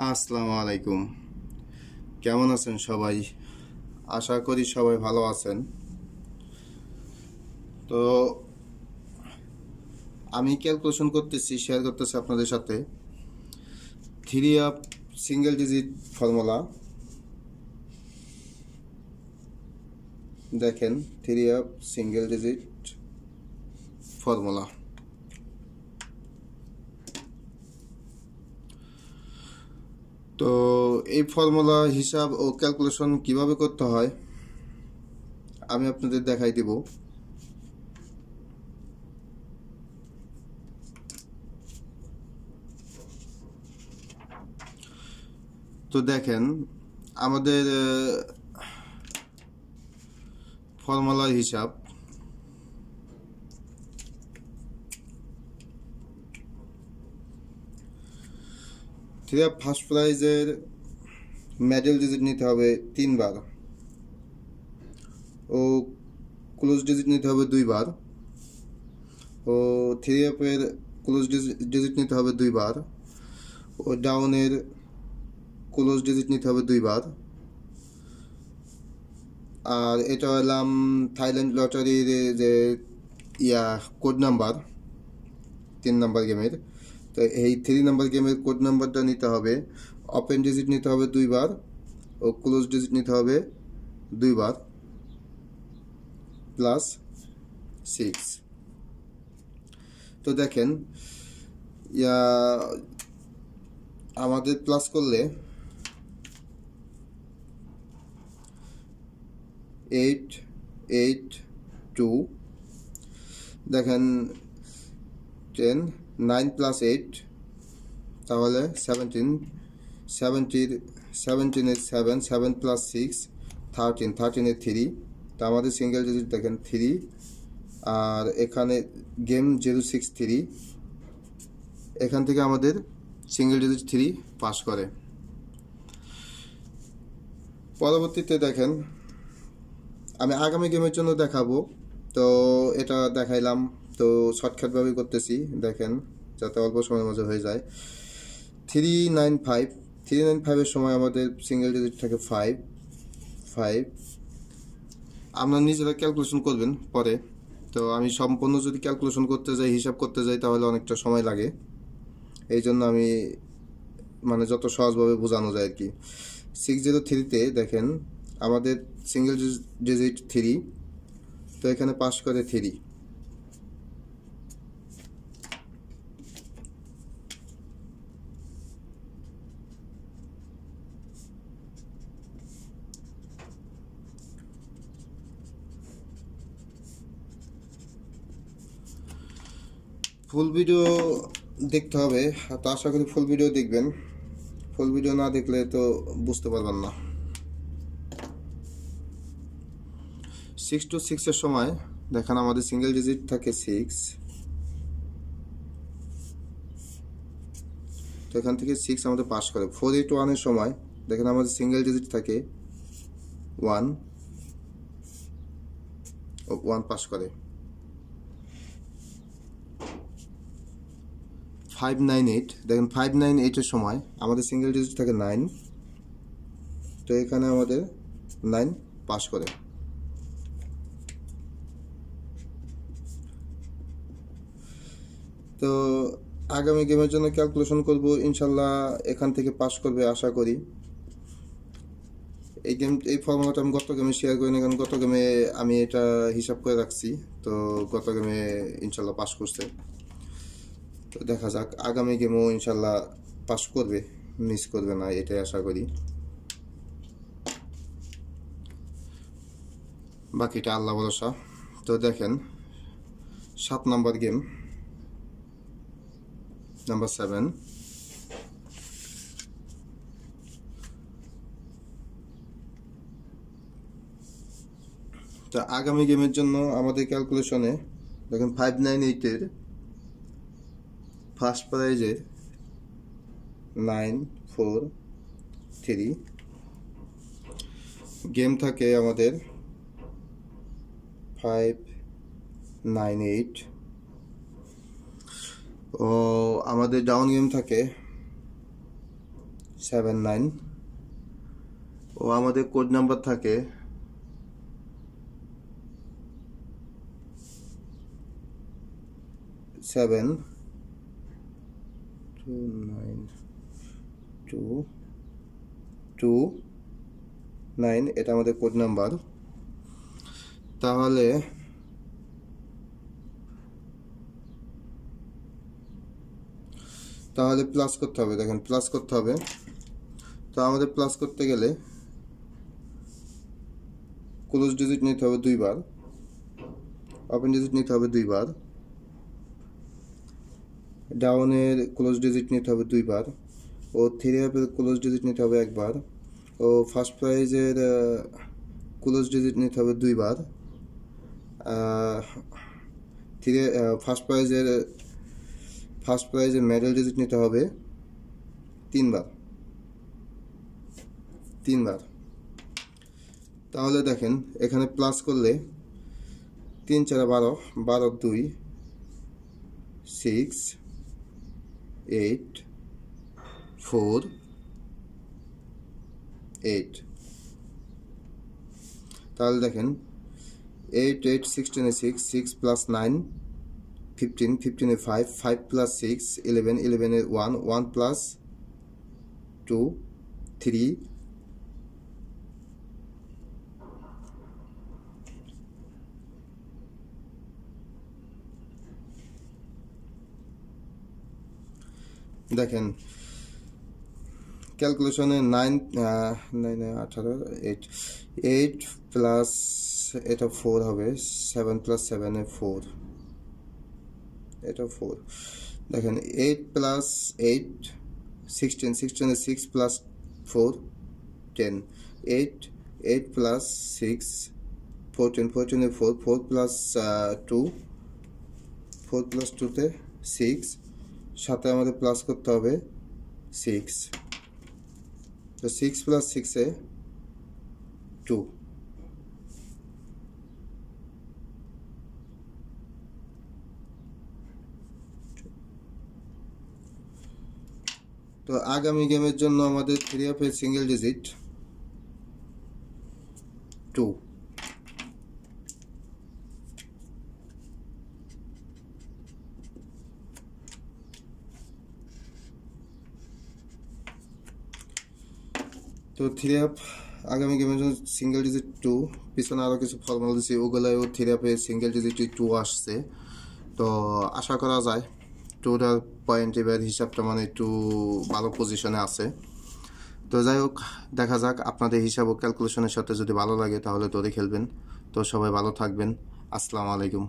আসসালামু আলাইকুম। কেমন আছেন সবাই? আশা করি সবাই ভালো আছেন। তো আমি ক্যালকুলেশন করতেছি, শেয়ার করতেছি আপনাদের সাথে। Three up single digit formula দেখেন, three up single digit formula. তো এই ফর্মুলা হিসাব ও ক্যালকুলেশন কিভাবে করতে হয় আমি আপনাদের দেখাই দিব। তো দেখেন, আমাদের ফর্মুলার হিসাব থ্রি আপ ফার্স্ট প্রাইজের মিডল ডিজিট নিতে হবে 3 বার ও ক্লোজ ডিজিট নিতে হবে 2 বার ও থ্রি আপের ক্লোজ ডিজিট নিতে হবে 2 বার ও ডাউনের ক্লোজ ডিজিট নিতে হবে 2 বার। আর এটা হলাম থাইল্যান্ড লটারির যে কোড নাম্বার 3 নাম্বার গেমের। তো এই 3 নাম্বার গেমের কোড নাম্বারটা নিতে হবে, ওপেন ডিজিট নিতে হবে 2 বার ও ক্লোজ ডিজিট নিতে হবে 2 বার প্লাস 6। তো দেখেন, আমাদের প্লাস করলে 8 8 2, দেখেন 10 9 প্লাস 8 তাহলে 17, 17 7 7 প্লাস 6 13, 13 3। তো আমাদের সিঙ্গেল ডিজিট দেখেন 3, আর এখানে গেম 063, এখান থেকে আমাদের সিঙ্গেল ডিজিট 3 পাস করে। পরবর্তীতে দেখেন, আমি আগামী গেমের জন্য দেখাবো, তো এটা দেখাইলাম। তো শর্টকাটভাবে করতেছি, দেখেন যাতে অল্প সময়ের মধ্যে হয়ে যায়। 395, 395-এর সময় আমাদের সিঙ্গেল ডিজিট থাকে 5 5। আপনারা নিজেরা ক্যালকুলেশন করবেন পরে। তো আমি সম্পূর্ণ যদি ক্যালকুলেশন করতে যাই, হিসাব করতে যাই, তাহলে অনেকটা সময় লাগে। এই জন্য আমি যত সহজভাবে বোঝানো যায় আর কি। 603-তে দেখেন আমাদের সিঙ্গেল ডিজিট 3, তো এখানে পাস করে 3। ফুল ভিডিও দেখতে হবে, তো আশা করি ফুল ভিডিও দেখবেন। ফুল ভিডিও না দেখলে তো বুঝতে পারবেন না। 6 to 6-এর সময় দেখেন আমাদের সিঙ্গেল ডিজিট থাকে 6, তো এখান থেকে 6 আমাদের পাস করে। 481-এর সময় দেখেন আমাদের সিঙ্গেল ডিজিট থাকে 1 ও 1 পাস করে। 598, দেখেন 598-এর সময় আমাদের সিঙ্গেল ডিজিট থাকে 9, তো এখানে আমাদের 9 পাস করে। তো আগামী গেমের জন্য ক্যালকুলেশন করব, ইনশাল্লাহ এখান থেকে পাস করবে আশা করি। এই ফর্মুলাটা আমি গত গেমে শেয়ার করি না, কারণ গত গেমে আমি এটা হিসাব করে রাখছি। তো গত গেমে ইনশাল্লাহ পাস করছে। তো দেখা যাক আগামী গেমও ইনশাল্লাহ পাস করবে, মিস করবে না, এটাই আশা করি। বাকিটা আল্লাহ ভরসা। তো দেখেন 7 নাম্বার গেম, নাম্বার 7। তো আগামী গেমের জন্য আমাদের ক্যালকুলেশনে দেখেন 598-এর ফার্স্ট প্রাইজের 943 গেম থাকে আমাদের 598 ও আমাদের ডাউন গেম থাকে 79 ও আমাদের কোড নাম্বার থাকে 72929, এটা আমাদের কোড নাম্বার। তাহলে প্লাস করতে হবে, দেখেন প্লাস করতে হবে। তো আমাদের প্লাস করতে গেলে ক্লোজ ডিজিট নিতে হবে 2 বার, ওপেন ডিজিট নিতে হবে 2 বার, ডাউনের ক্লোজ ডিজিট নিতে হবে 2 বার, ও 3F-এর ক্লোজ ডিজিট নিতে হবে 1 বার, ও ফার্স্ট প্রাইজের ক্লোজ ডিজিট নিতে হবে 2 বার, ফার্স্ট প্রাইজের মিডল ডিজিট নিতে হবে 3 বার। তাহলে দেখেন এখানে প্লাস করলে 3 4 12, 12 2 6 8 4 8। তাহলে দেখেন 8 8 16 6, 6 plus 9 15, 15 5, 5 plus 6 11, 11 1, 1 plus 2 3, দেখেন ক্যালকুলেশনে 9 18 8 প্লাস এটা 4 হবে, 7 প্লাস 7 এ 4, এটা 4। দেখেন 8 প্লাস 8 16, 16 এ 6 প্লাস 4 10, 8 প্লাস 6 14, 14 এ 4, 4 প্লাস 2, 4 প্লাস 2 তে 6, সাথে আমাদের প্লাস করতে হবে 6, তো 6 প্লাস 6 এ 2। তো আগামী গেমের জন্য আমাদের 3F এর সিঙ্গেল ডিজিট 2। তো 3F আগামী গেমের জন্য সিঙ্গেল ডিজিট 2, পিছনে আরও কিছু ফর্মুলা দিচ্ছি, ওগুলোও 3F এর সিঙ্গেল ডিজিট 2 আসছে। তো আশা করা যায় 2টার পয়েন্ট এবার হিসাবটা মানে একটু ভালো পজিশনে আছে। তো যাই হোক, দেখা যাক, আপনাদের হিসাব ও ক্যালকুলেশনের সাথে যদি ভালো লাগে তাহলে ধরে খেলবেন। তো সবাই ভালো থাকবেন, আসসালামু আলাইকুম।